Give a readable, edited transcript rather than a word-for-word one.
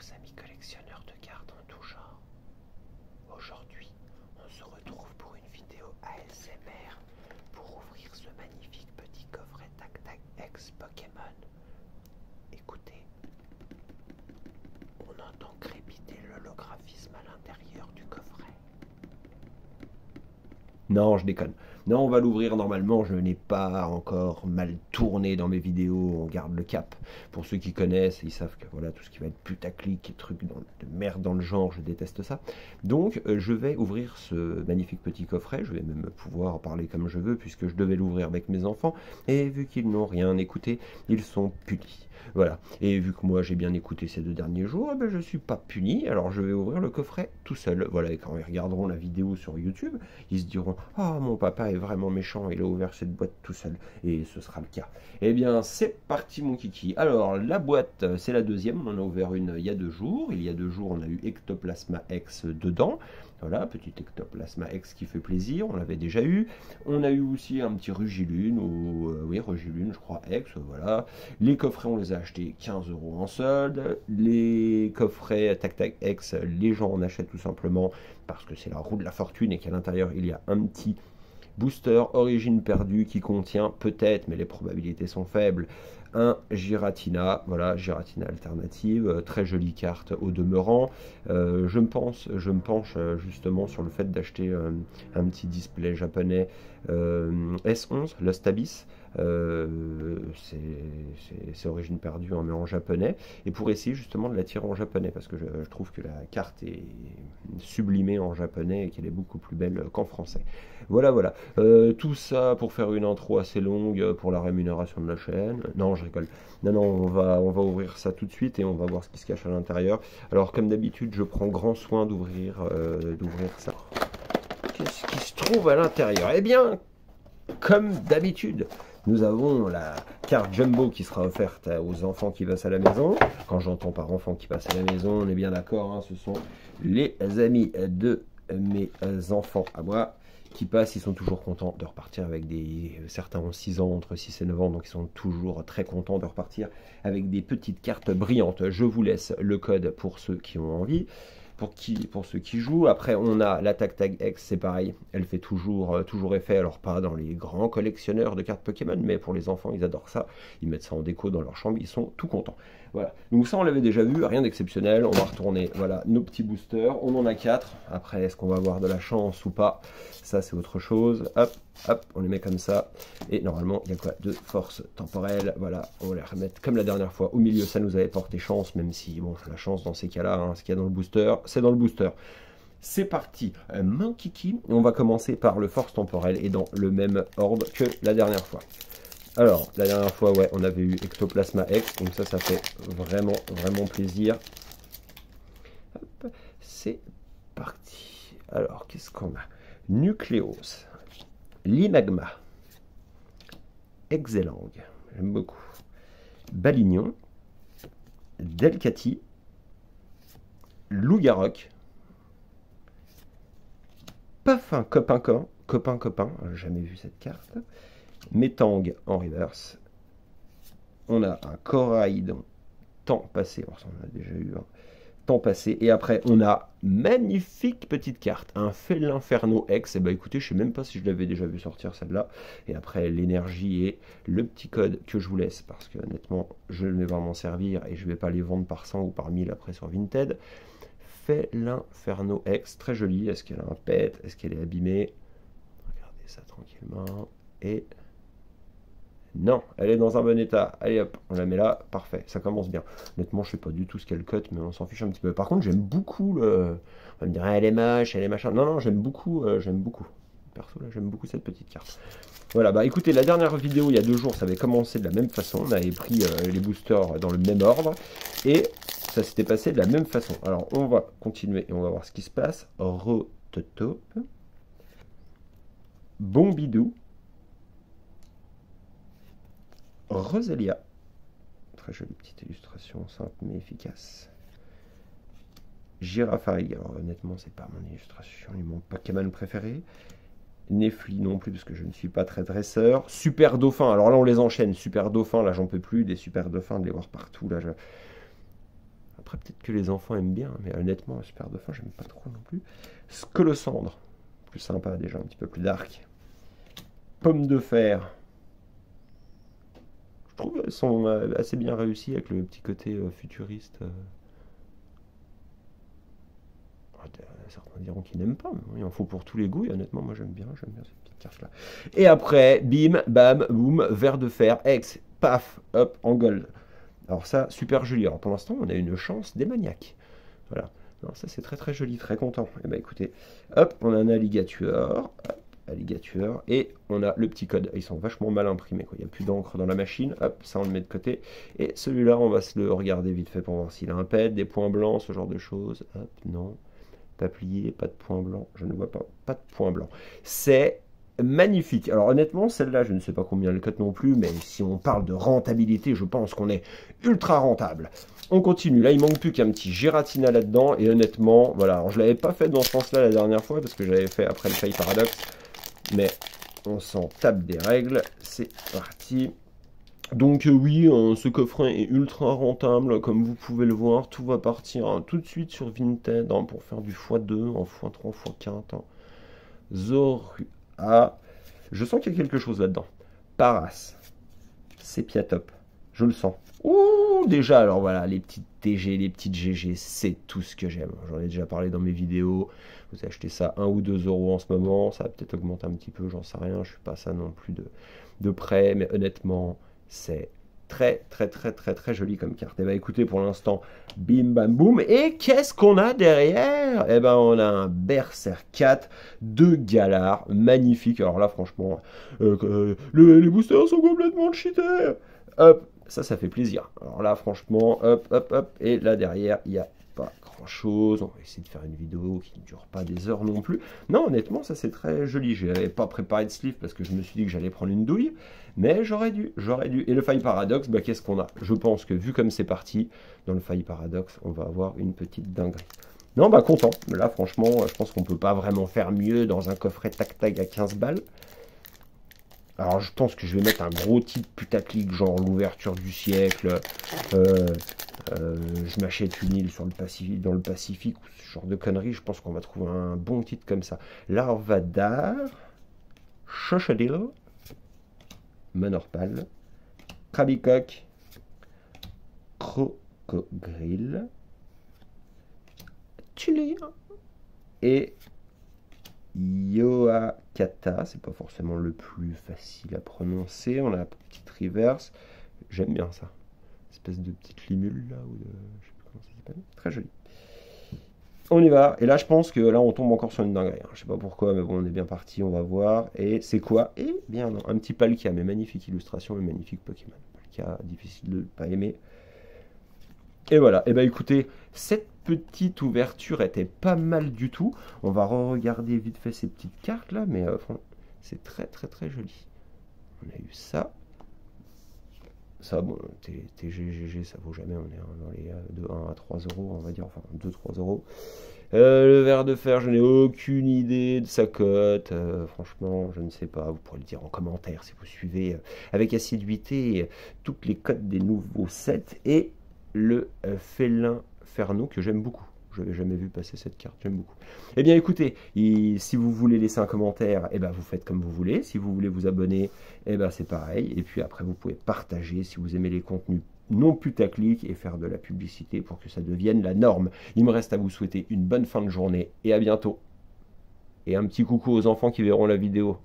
aux amis collectionneurs de cartes en tout genre. Aujourd'hui, on se retrouve pour une vidéo ASMR pour ouvrir ce magnifique petit coffret Tac Tac X Pokémon. Écoutez, on entend crépiter l'holographisme à l'intérieur du coffret. Non, je déconne. Non, on va l'ouvrir normalement. Je n'ai pas encore mal tourné dans mes vidéos. On garde le cap. Pour ceux qui connaissent, ils savent que voilà, tout ce qui va être putaclic et trucs de merde dans le genre, je déteste ça. Donc, je vais ouvrir ce magnifique petit coffret. Je vais même pouvoir parler comme je veux, puisque je devais l'ouvrir avec mes enfants. Et vu qu'ils n'ont rien écouté, ils sont punis. Voilà. Et vu que moi j'ai bien écouté ces 2 derniers jours, eh ben, je ne suis pas puni. Alors je vais ouvrir le coffret tout seul. Voilà. Et quand ils regarderont la vidéo sur YouTube, ils se diront: ah, mon papa est vraiment méchant, il a ouvert cette boîte tout seul. Et ce sera le cas. Eh bien, c'est parti, mon kiki. Alors, la boîte, c'est la deuxième. On en a ouvert une il y a 2 jours. Il y a 2 jours, on a eu Ectoplasma X dedans. Voilà, petit Ectoplasma X qui fait plaisir, on l'avait déjà eu. On a eu aussi un petit Rugilune, ou oui, Rugilune, je crois, X, voilà. Les coffrets, on les a achetés 15 € en solde. Les coffrets Tac Tac X, les gens en achètent tout simplement parce que c'est la roue de la fortune et qu'à l'intérieur, il y a un petit booster origine perdue qui contient peut-être, mais les probabilités sont faibles, un Giratina, voilà, Giratina alternative, très jolie carte au demeurant. Je me penche justement sur le fait d'acheter un petit display japonais S11, Lost Abyss. C'est origine perdue mais en japonais, et pour essayer justement de la tirer en japonais, parce que je trouve que la carte est sublimée en japonais et qu'elle est beaucoup plus belle qu'en français. Voilà, voilà. Tout ça pour faire une intro assez longue pour la rémunération de la chaîne. Non, je rigole. Non, non, on va ouvrir ça tout de suite et on va voir ce qui se cache à l'intérieur. Alors, comme d'habitude, je prends grand soin d'ouvrir ça. Qu'est-ce qui se trouve à l'intérieur? Eh bien, comme d'habitude, nous avons la carte Jumbo qui sera offerte aux enfants qui passent à la maison. Quand j'entends par enfants qui passent à la maison, on est bien d'accord, hein, ce sont les amis de mes enfants à moi qui passent. Ils sont toujours contents de repartir avec certains ont 6 ans, entre 6 et 9 ans, donc ils sont toujours très contents de repartir avec des petites cartes brillantes. Je vous laisse le code pour ceux qui ont envie. Pour ceux qui jouent. Après, on a la Tac Tac X, c'est pareil, elle fait toujours effet, alors pas dans les grands collectionneurs de cartes Pokémon, mais pour les enfants, ils adorent ça, ils mettent ça en déco dans leur chambre, ils sont tout contents. Voilà, donc ça on l'avait déjà vu, rien d'exceptionnel. On va retourner, voilà, nos petits boosters, on en a 4, après est-ce qu'on va avoir de la chance ou pas, ça c'est autre chose. Hop, hop, on les met comme ça, et normalement il y a quoi, de force temporelle. Voilà, on va les remettre comme la dernière fois au milieu, ça nous avait porté chance, même si, bon, la chance dans ces cas-là, hein, ce qu'il y a dans le booster, c'est dans le booster. C'est parti, mon kiki, on va commencer par le force temporelle, et dans le même ordre que la dernière fois. Alors, la dernière fois, ouais, on avait eu Ectoplasma X, donc ça fait vraiment, vraiment plaisir. Hop, c'est parti. Alors, qu'est-ce qu'on a? Nucléos, Limagma, Exelang, j'aime beaucoup, Balignon, Delcati, Lougarok, Puffin copain, j'ai jamais vu cette carte. Metang en reverse. On a un Corail temps passé. Alors ça, on a déjà eu un temps passé. Et après, on a magnifique petite carte, un Félinferno X. Et bah écoutez, je sais même pas si je l'avais déjà vu sortir celle-là. Et après, l'énergie et le petit code que je vous laisse, parce que honnêtement, je vais vraiment servir et je vais pas les vendre par 100 ou par 1000 après sur Vinted. Félinferno X, très jolie. Est-ce qu'elle a un pet? Est-ce qu'elle est abîmée? Regardez ça tranquillement. Et non, elle est dans un bon état. Allez hop, on la met là, parfait, ça commence bien. Honnêtement, je sais pas du tout ce qu'elle cote, mais on s'en fiche un petit peu. Par contre, j'aime beaucoup le... On va me dire, ah, elle est moche, elle est machin. Non, non, j'aime beaucoup, Perso, là, j'aime beaucoup cette petite carte. Voilà, bah écoutez, la dernière vidéo, il y a 2 jours, ça avait commencé de la même façon. On avait pris les boosters dans le même ordre. Et ça s'était passé de la même façon. Alors, on va continuer et on va voir ce qui se passe. Rototope. Bombidou. Roselia, très jolie petite illustration, simple mais efficace. Girafarig, alors honnêtement c'est pas mon illustration, ni mon Pokémon préféré. Nefli non plus parce que je ne suis pas très dresseur. Super Dauphin, alors là on les enchaîne. Super Dauphin, là j'en peux plus, des Super Dauphins, de les voir partout. Là, Après, peut-être que les enfants aiment bien, mais honnêtement, Super Dauphin, j'aime pas trop non plus. Scolosandre, plus sympa déjà, un petit peu plus dark. Pomme de fer. Je trouve qu'elles sont assez bien réussies avec le petit côté futuriste. Certains diront qu'ils n'aiment pas, mais il en faut pour tous les goûts, et honnêtement, moi j'aime bien cette petite carte-là. Et après, bim, bam, boum, verre de fer, X, paf, hop, en gold. Alors ça, super joli. Alors pour l'instant, on a une chance démoniaque. Voilà. Alors ça, c'est très très joli, très content. Et ben écoutez, hop, on a un alligator, hop, alligator, et on a le petit code. Ils sont vachement mal imprimés, quoi. Il n'y a plus d'encre dans la machine, hop, ça on le met de côté. Et celui-là, on va se le regarder vite fait pour voir s'il a un pet, des points blancs, ce genre de choses. Hop, non. Pas plié, pas de point blanc, je ne vois pas de point blanc. C'est magnifique. Alors honnêtement, celle-là, je ne sais pas combien elle cote non plus, mais si on parle de rentabilité, je pense qu'on est ultra rentable. On continue. Là, il manque plus qu'un petit Giratina là-dedans, et honnêtement, voilà. Alors, je l'avais pas fait dans ce sens-là la dernière fois, parce que j'avais fait après le Faille Paradoxe, mais on s'en tape des règles. C'est parti. Donc oui, ce coffret est ultra rentable, comme vous pouvez le voir, tout va partir tout de suite sur Vinted pour faire du x2, en x3, x4. Zorua, je sens qu'il y a quelque chose là-dedans. Paras, Sepiatop, je le sens. Ouh, déjà, alors voilà, les petites TG, les petites GG, c'est tout ce que j'aime. J'en ai déjà parlé dans mes vidéos. Vous achetez ça 1 ou 2 euros en ce moment, ça va peut-être augmenter un petit peu, j'en sais rien, je suis pas ça non plus de près, mais honnêtement, c'est très très très très très joli comme carte. Et bah écoutez, pour l'instant, bim bam boum. Et qu'est-ce qu'on a derrière? Eh ben on a un Berserk 4 de Galar, magnifique. Alors là franchement, les boosters sont complètement cheatés. Hop, ça fait plaisir. Alors là franchement, hop hop hop. Et là derrière, il y a pas grand chose, on va essayer de faire une vidéo qui ne dure pas des heures non plus. Non, honnêtement, ça c'est très joli. Je n'avais pas préparé de sleeve parce que je me suis dit que j'allais prendre une douille, mais j'aurais dû. Et le Faille Paradoxe, bah, qu'est-ce qu'on a? Je pense que vu comme c'est parti, dans le Faille Paradoxe, on va avoir une petite dinguerie. Non, bah content. Là, franchement, je pense qu'on peut pas vraiment faire mieux dans un coffret tac-tac à 15 balles. Alors je pense que je vais mettre un gros titre putaclic, genre l'ouverture du siècle, je m'achète une île sur le Pacifique, dans le Pacifique, ou ce genre de conneries. Je pense qu'on va trouver un bon titre comme ça. Larvadar, Chochadil, Monorpal, Krabicoque, Crocogrill, Tulir et Yoakata. C'est pas forcément le plus facile à prononcer. On a la petite reverse. J'aime bien ça. Espèce de petite limule là, ou de... je sais plus comment ça s'appelle. Très joli. On y va. Et là, je pense que là, on tombe encore sur une dinguerie. Je sais pas pourquoi, mais bon, on est bien parti. On va voir. Et c'est quoi? Eh bien non, un petit Palkia, mais magnifique illustration et magnifique Pokémon. Palkia, difficile de ne pas aimer. Et voilà. Et ben écoutez, cette petite ouverture était pas mal du tout. On va re-regarder vite fait ces petites cartes là, mais c'est très très très joli. On a eu ça. Ça, bon, TGGG, ça vaut jamais, on est dans les de 1 à 3 euros, on va dire, enfin 2-3 euros. Le verre de fer, je n'ai aucune idée de sa cote, franchement, je ne sais pas, vous pourrez le dire en commentaire si vous suivez avec assiduité toutes les cotes des nouveaux sets, et le félin Ferno que j'aime beaucoup. Je n'avais jamais vu passer cette carte, j'aime beaucoup. Eh bien écoutez, si vous voulez laisser un commentaire, eh ben, vous faites comme vous voulez. Si vous voulez vous abonner, eh ben, c'est pareil. Et puis après, vous pouvez partager si vous aimez les contenus non putaclic et faire de la publicité pour que ça devienne la norme. Il me reste à vous souhaiter une bonne fin de journée et à bientôt. Et un petit coucou aux enfants qui verront la vidéo.